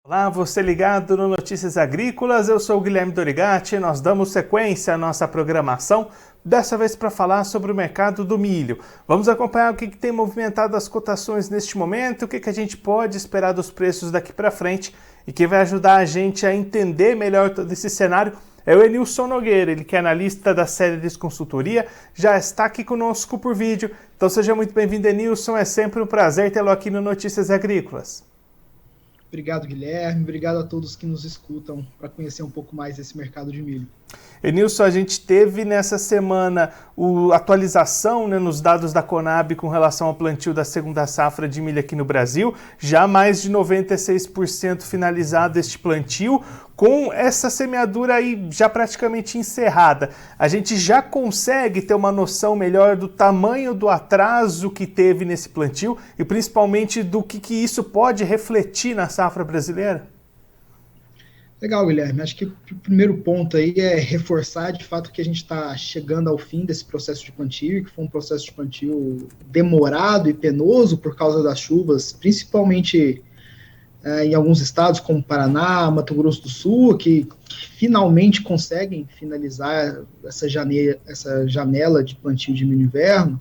Olá, você ligado no Notícias Agrícolas, eu sou o Guilherme Dorigatti e nós damos sequência à nossa programação, dessa vez para falar sobre o mercado do milho. Vamos acompanhar o que tem movimentado as cotações neste momento, o que a gente pode esperar dos preços daqui para frente e que vai ajudar a gente a entender melhor todo esse cenário. É o Enilson Nogueira, ele que é analista da Celeris Consultoria, já está aqui conosco por vídeo. Então seja muito bem-vindo, Enilson, é sempre um prazer tê-lo aqui no Notícias Agrícolas. Obrigado, Guilherme. Obrigado a todos que nos escutam para conhecer um pouco mais desse mercado de milho. Enilson, a gente teve nessa semana a atualização nos dados da Conab com relação ao plantio da segunda safra de milho aqui no Brasil. Já mais de 96% finalizado este plantio, com essa semeadura aí já praticamente encerrada. A gente já consegue ter uma noção melhor do tamanho do atraso que teve nesse plantio e principalmente do que isso pode refletir na safra brasileira? Legal, Guilherme. Acho que o primeiro ponto aí é reforçar de fato que a gente está chegando ao fim desse processo de plantio, que foi um processo de plantio demorado e penoso por causa das chuvas, principalmente em alguns estados como Paraná, Mato Grosso do Sul, que finalmente conseguem finalizar essa janela de plantio de milho inverno.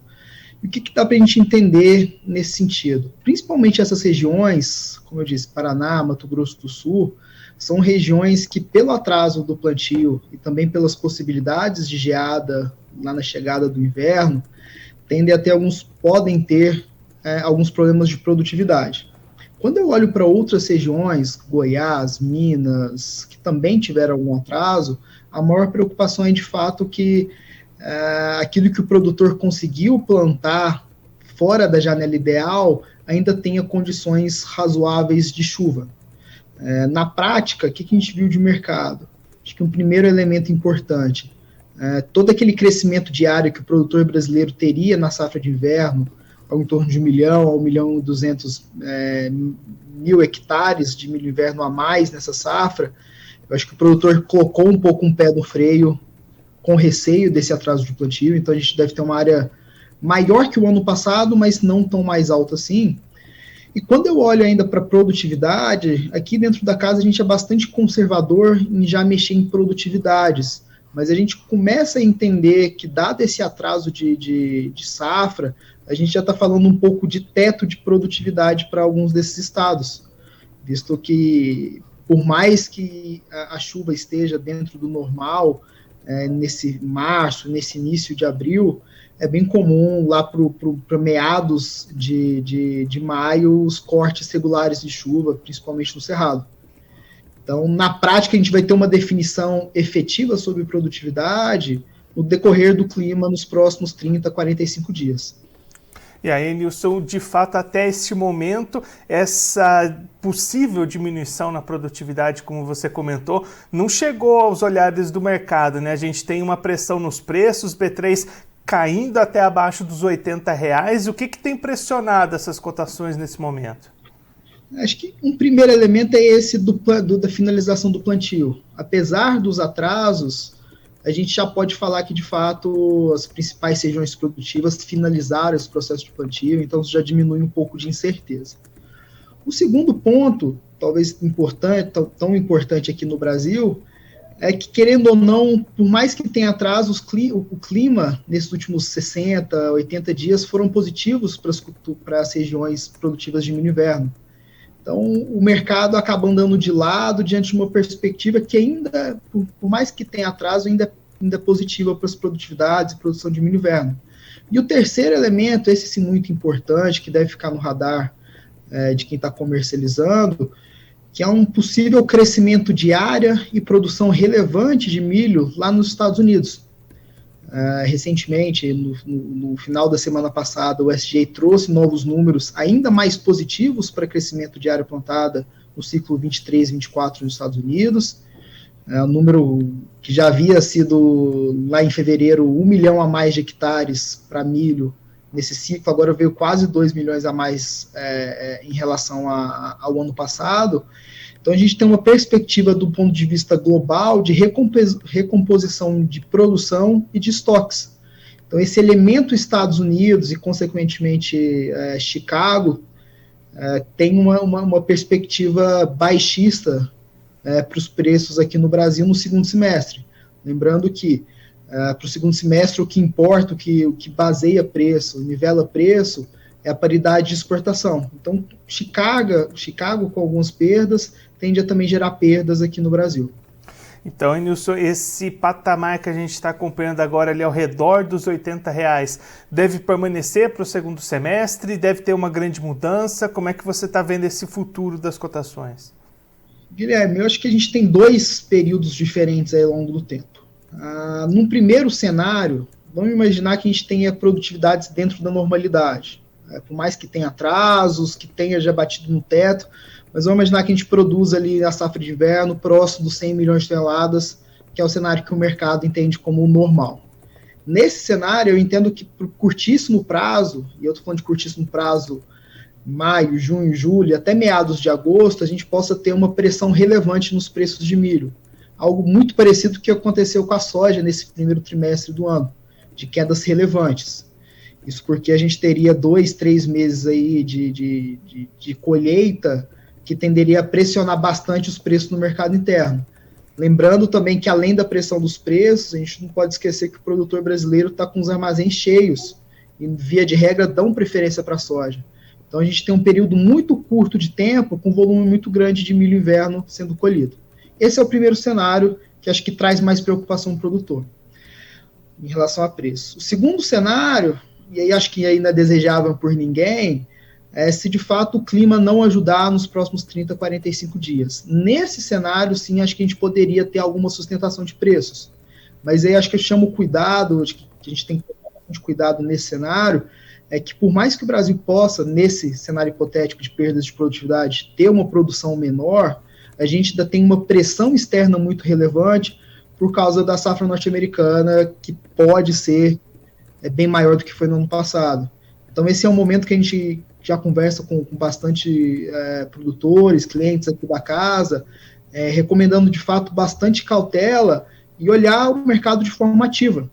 E o que dá para a gente entender nesse sentido? Principalmente essas regiões, como eu disse, Paraná, Mato Grosso do Sul, são regiões que, pelo atraso do plantio e também pelas possibilidades de geada lá na chegada do inverno, podem ter alguns problemas de produtividade. Quando eu olho para outras regiões, Goiás, Minas, que também tiveram algum atraso, a maior preocupação é de fato que aquilo que o produtor conseguiu plantar fora da janela ideal ainda tenha condições razoáveis de chuva. Na prática, o que a gente viu de mercado? Acho que um primeiro elemento importante, todo aquele crescimento diário que o produtor brasileiro teria na safra de inverno, ao em torno de 1 milhão a 1 milhão e 200 mil hectares de milho inverno a mais nessa safra, eu acho que o produtor colocou um pouco um pé no freio com receio desse atraso de plantio, então a gente deve ter uma área maior que o ano passado, mas não tão mais alta assim. E quando eu olho ainda para produtividade, aqui dentro da casa a gente é bastante conservador em já mexer em produtividades, mas a gente começa a entender que, dado esse atraso de safra, a gente já está falando um pouco de teto de produtividade para alguns desses estados, visto que, por mais que a chuva esteja dentro do normal, nesse março, nesse início de abril, é bem comum lá para meados de maio os cortes regulares de chuva, principalmente no Cerrado. Então, na prática, a gente vai ter uma definição efetiva sobre produtividade no decorrer do clima nos próximos 30, 45 dias. E aí, Nilson, de fato, até este momento, essa possível diminuição na produtividade, como você comentou, não chegou aos olhares do mercado, né? A gente tem uma pressão nos preços, B3 caindo até abaixo dos R$80. O que tem pressionado essas cotações nesse momento? Acho que um primeiro elemento é esse da finalização do plantio. Apesar dos atrasos, a gente já pode falar que, de fato, as principais regiões produtivas finalizaram esse processo de plantio, então isso já diminui um pouco de incerteza. O segundo ponto, talvez importante, tão importante aqui no Brasil, é que, querendo ou não, por mais que tenha atrasos, o clima nesses últimos 60, 80 dias foram positivos para as regiões produtivas de milho inverno. Então, o mercado acaba andando de lado diante de uma perspectiva que ainda, por mais que tenha atraso, ainda é positiva para as produtividades e produção de milho inverno. E o terceiro elemento, esse sim muito importante, que deve ficar no radar de quem está comercializando, que é um possível crescimento de área e produção relevante de milho lá nos Estados Unidos. Recentemente, no final da semana passada, o USDA trouxe novos números ainda mais positivos para crescimento de área plantada no ciclo 23-24 nos Estados Unidos. Um número que já havia sido, lá em fevereiro, 1 milhão a mais de hectares para milho nesse ciclo, agora veio quase 2 milhões a mais em relação ao ano passado. Então, a gente tem uma perspectiva do ponto de vista global de recomposição de produção e de estoques. Então, esse elemento Estados Unidos e, consequentemente, Chicago, tem uma perspectiva baixista para os preços aqui no Brasil no segundo semestre. Lembrando que para o segundo semestre o que importa, o que baseia preço, nivela preço, é a paridade de exportação. Então, Chicago com algumas perdas, tende a também gerar perdas aqui no Brasil. Então, Enilson, esse patamar que a gente está acompanhando agora ali ao redor dos R$80 deve permanecer para o segundo semestre? Deve ter uma grande mudança? Como é que você está vendo esse futuro das cotações? Guilherme, eu acho que a gente tem dois períodos diferentes aí ao longo do tempo. Num primeiro cenário, vamos imaginar que a gente tenha produtividades dentro da normalidade. Por mais que tenha atrasos, que tenha já batido no teto, mas vamos imaginar que a gente produz ali a safra de inverno próximo dos 100 milhões de toneladas, que é o cenário que o mercado entende como normal. Nesse cenário, eu entendo que por curtíssimo prazo, e eu estou falando de curtíssimo prazo, maio, junho, julho, até meados de agosto, a gente possa ter uma pressão relevante nos preços de milho. Algo muito parecido com o que aconteceu com a soja nesse primeiro trimestre do ano, de quedas relevantes. Isso porque a gente teria 2, 3 meses aí de colheita que tenderia a pressionar bastante os preços no mercado interno. Lembrando também que, além da pressão dos preços, a gente não pode esquecer que o produtor brasileiro está com os armazéns cheios e, via de regra, dão preferência para a soja. Então, a gente tem um período muito curto de tempo com volume muito grande de milho inverno sendo colhido. Esse é o primeiro cenário que acho que traz mais preocupação ao produtor em relação a preço. O segundo cenário, e aí acho que aí não é desejável por ninguém, se de fato o clima não ajudar nos próximos 30, 45 dias. Nesse cenário, sim, acho que a gente poderia ter alguma sustentação de preços. Mas aí acho que eu chamo cuidado, acho que a gente tem que ter bastante cuidado nesse cenário, é que por mais que o Brasil possa, nesse cenário hipotético de perdas de produtividade, ter uma produção menor, a gente ainda tem uma pressão externa muito relevante por causa da safra norte-americana, que pode ser bem maior do que foi no ano passado. Então esse é um momento que a gente já conversa com bastante produtores, clientes aqui da casa, recomendando de fato bastante cautela e olhar o mercado de forma ativa.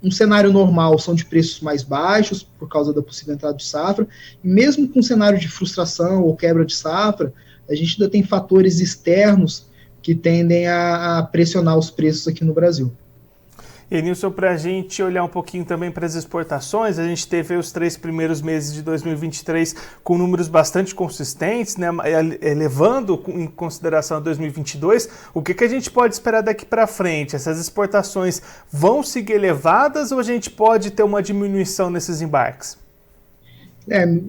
Um cenário normal são de preços mais baixos por causa da possível entrada de safra, e mesmo com um cenário de frustração ou quebra de safra, a gente ainda tem fatores externos que tendem a pressionar os preços aqui no Brasil. Enilson, para a gente olhar um pouquinho também para as exportações, a gente teve os 3 primeiros meses de 2023 com números bastante consistentes, né, levando em consideração 2022. O que a gente pode esperar daqui para frente? Essas exportações vão seguir elevadas ou a gente pode ter uma diminuição nesses embarques?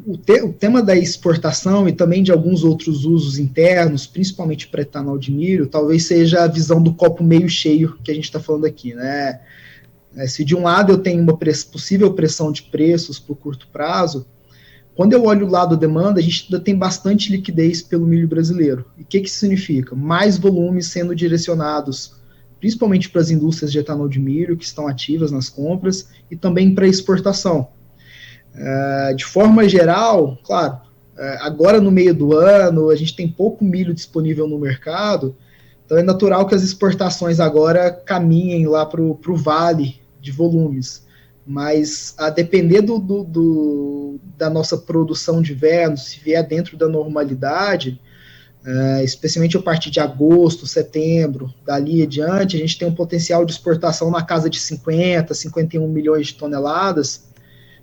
O tema da exportação e também de alguns outros usos internos, principalmente para etanol de milho, talvez seja a visão do copo meio cheio que a gente está falando aqui, né? Se de um lado eu tenho uma possível pressão de preços por curto prazo, quando eu olho o lado da demanda, a gente ainda tem bastante liquidez pelo milho brasileiro. E o que isso significa? Mais volumes sendo direcionados, principalmente para as indústrias de etanol de milho, que estão ativas nas compras, e também para exportação. De forma geral, claro, agora no meio do ano, a gente tem pouco milho disponível no mercado, então é natural que as exportações agora caminhem lá para o vale de volumes, mas a depender da nossa produção de inverno, se vier dentro da normalidade, especialmente a partir de agosto, setembro, dali adiante, a gente tem um potencial de exportação na casa de 50, 51 milhões de toneladas,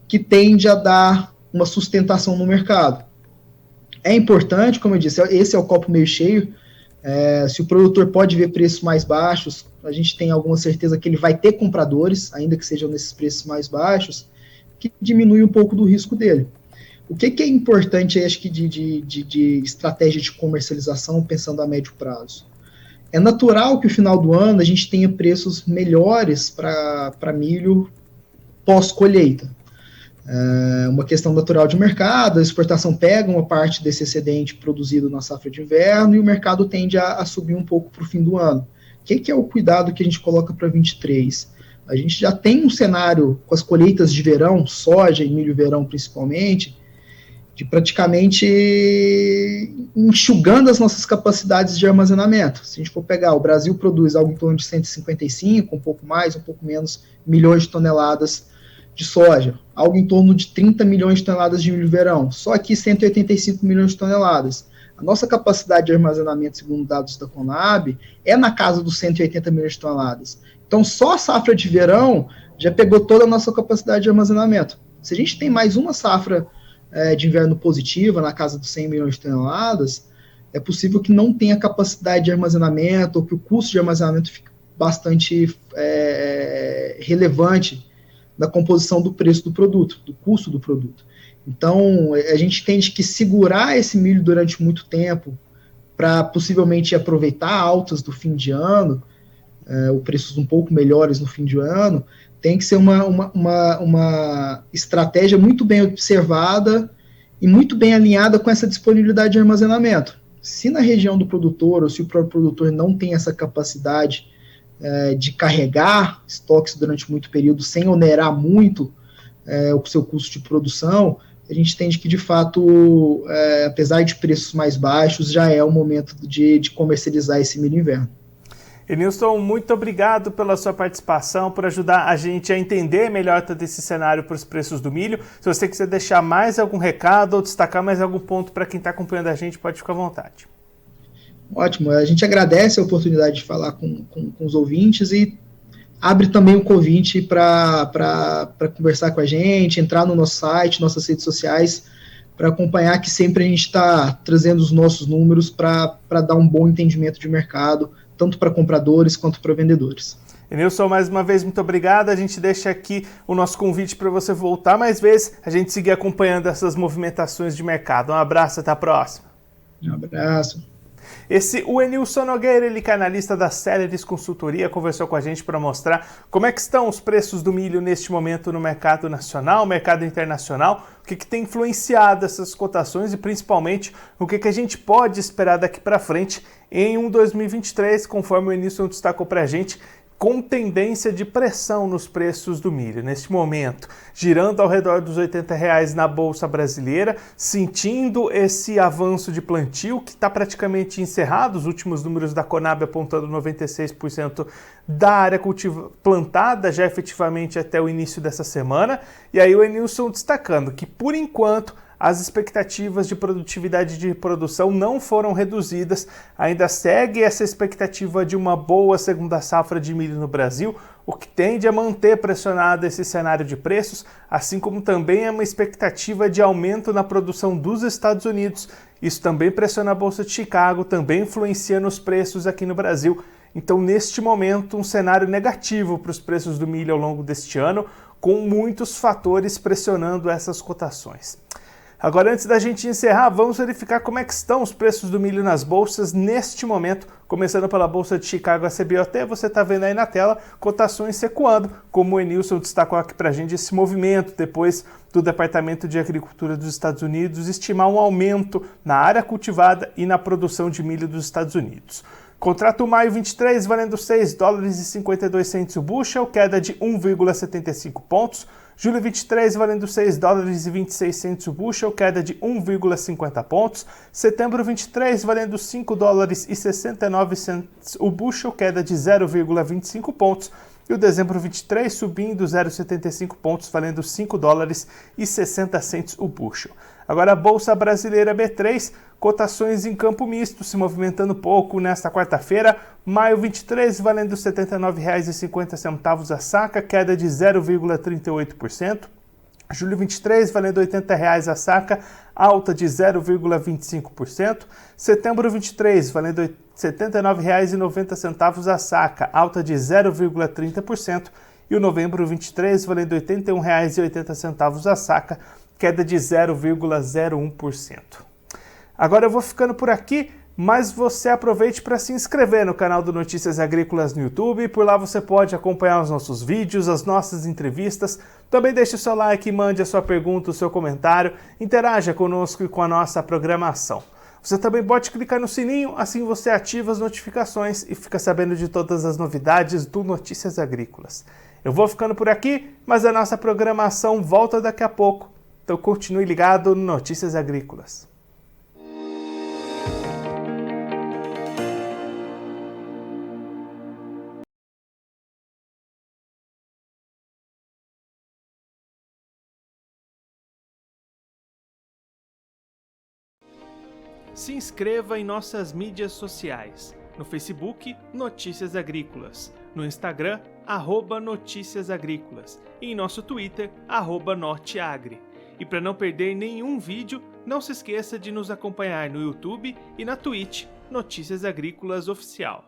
que tende a dar uma sustentação no mercado. É importante, como eu disse, esse é o copo meio cheio. Se o produtor pode ver preços mais baixos, a gente tem alguma certeza que ele vai ter compradores, ainda que sejam nesses preços mais baixos, que diminui um pouco do risco dele. O que é importante, acho que, de estratégia de comercialização, pensando a médio prazo? É natural que no final do ano a gente tenha preços melhores para milho pós-colheita. Uma questão natural de mercado, a exportação pega uma parte desse excedente produzido na safra de inverno e o mercado tende a subir um pouco para o fim do ano. O que é o cuidado que a gente coloca para 23? A gente já tem um cenário com as colheitas de verão, soja e milho verão principalmente, de praticamente enxugando as nossas capacidades de armazenamento. Se a gente for pegar, o Brasil produz algo em torno de 155, um pouco mais, um pouco menos, milhões de toneladas de soja, algo em torno de 30 milhões de toneladas de milho verão, só aqui 185 milhões de toneladas. A nossa capacidade de armazenamento, segundo dados da Conab, é na casa dos 180 milhões de toneladas. Então, só a safra de verão já pegou toda a nossa capacidade de armazenamento. Se a gente tem mais uma safra de inverno positiva, na casa dos 100 milhões de toneladas, é possível que não tenha capacidade de armazenamento, ou que o custo de armazenamento fique bastante relevante na composição do preço do produto, do custo do produto. Então, a gente tem que segurar esse milho durante muito tempo para possivelmente aproveitar altas do fim de ano, ou preços um pouco melhores no fim de ano. Tem que ser uma estratégia muito bem observada e muito bem alinhada com essa disponibilidade de armazenamento. Se na região do produtor, ou se o próprio produtor não tem essa capacidade de carregar estoques durante muito período, sem onerar muito o seu custo de produção, a gente entende que, de fato, apesar de preços mais baixos, já é o momento de comercializar esse milho inverno. Enilson, muito obrigado pela sua participação, por ajudar a gente a entender melhor todo esse cenário para os preços do milho. Se você quiser deixar mais algum recado ou destacar mais algum ponto para quem está acompanhando a gente, pode ficar à vontade. Ótimo, a gente agradece a oportunidade de falar com os ouvintes e abre também o convite para conversar com a gente, entrar no nosso site, nossas redes sociais, para acompanhar, que sempre a gente está trazendo os nossos números para dar um bom entendimento de mercado, tanto para compradores quanto para vendedores. Enilson, mais uma vez, muito obrigado. A gente deixa aqui o nosso convite para você voltar mais vezes, a gente seguir acompanhando essas movimentações de mercado. Um abraço, até a próxima. Um abraço. O Enilson Nogueira, ele que é analista da Celeris Consultoria, conversou com a gente para mostrar como é que estão os preços do milho neste momento no mercado nacional, mercado internacional, o que tem influenciado essas cotações e principalmente o que a gente pode esperar daqui para frente em 2023, conforme o Enilson destacou para a gente, com tendência de pressão nos preços do milho. Neste momento, girando ao redor dos R$80 na Bolsa Brasileira, sentindo esse avanço de plantio que está praticamente encerrado, os últimos números da Conab apontando 96% da área plantada já efetivamente até o início dessa semana. E aí o Enilson destacando que, por enquanto, as expectativas de produtividade de produção não foram reduzidas, ainda segue essa expectativa de uma boa segunda safra de milho no Brasil, o que tende a manter pressionado esse cenário de preços, assim como também é uma expectativa de aumento na produção dos Estados Unidos. Isso também pressiona a Bolsa de Chicago, também influencia nos preços aqui no Brasil. Então, neste momento, um cenário negativo para os preços do milho ao longo deste ano, com muitos fatores pressionando essas cotações. Agora, antes da gente encerrar, vamos verificar como é que estão os preços do milho nas bolsas neste momento, começando pela Bolsa de Chicago, a CBOT, você está vendo aí na tela, cotações recuando, como o Enilson destacou aqui para a gente, esse movimento depois do Departamento de Agricultura dos Estados Unidos estimar um aumento na área cultivada e na produção de milho dos Estados Unidos. Contrato maio 23 valendo $6,52 o bushel, queda de 1,75 pontos. Julho 23 valendo $6,26 o bushel, queda de 1,50 pontos. Setembro 23 valendo $5,69 o bushel, queda de 0,25 pontos. E o dezembro 23 subindo 0,75 pontos, valendo $5,60 o bushel. Agora a Bolsa Brasileira B3, cotações em campo misto, se movimentando pouco nesta quarta-feira. Maio 23 valendo R$ 79,50 a saca, queda de 0,38%. Julho 23 valendo R$ 80 a saca, alta de 0,25%. Setembro 23 valendo R$ 79,90 a saca, alta de 0,30%. E o novembro 23 valendo R$ 81,80 a saca, queda de 0,01%. Agora eu vou ficando por aqui, mas você aproveite para se inscrever no canal do Notícias Agrícolas no YouTube. Por lá você pode acompanhar os nossos vídeos, as nossas entrevistas. Também deixe o seu like, mande a sua pergunta, o seu comentário, interaja conosco e com a nossa programação. Você também pode clicar no sininho, assim você ativa as notificações e fica sabendo de todas as novidades do Notícias Agrícolas. Eu vou ficando por aqui, mas a nossa programação volta daqui a pouco. Então continue ligado no Notícias Agrícolas. Se inscreva em nossas mídias sociais. No Facebook, Notícias Agrícolas. No Instagram, @Notícias Agrícolas. E em nosso Twitter, @Norteagri. E para não perder nenhum vídeo, não se esqueça de nos acompanhar no YouTube e na Twitch, Notícias Agrícolas Oficial.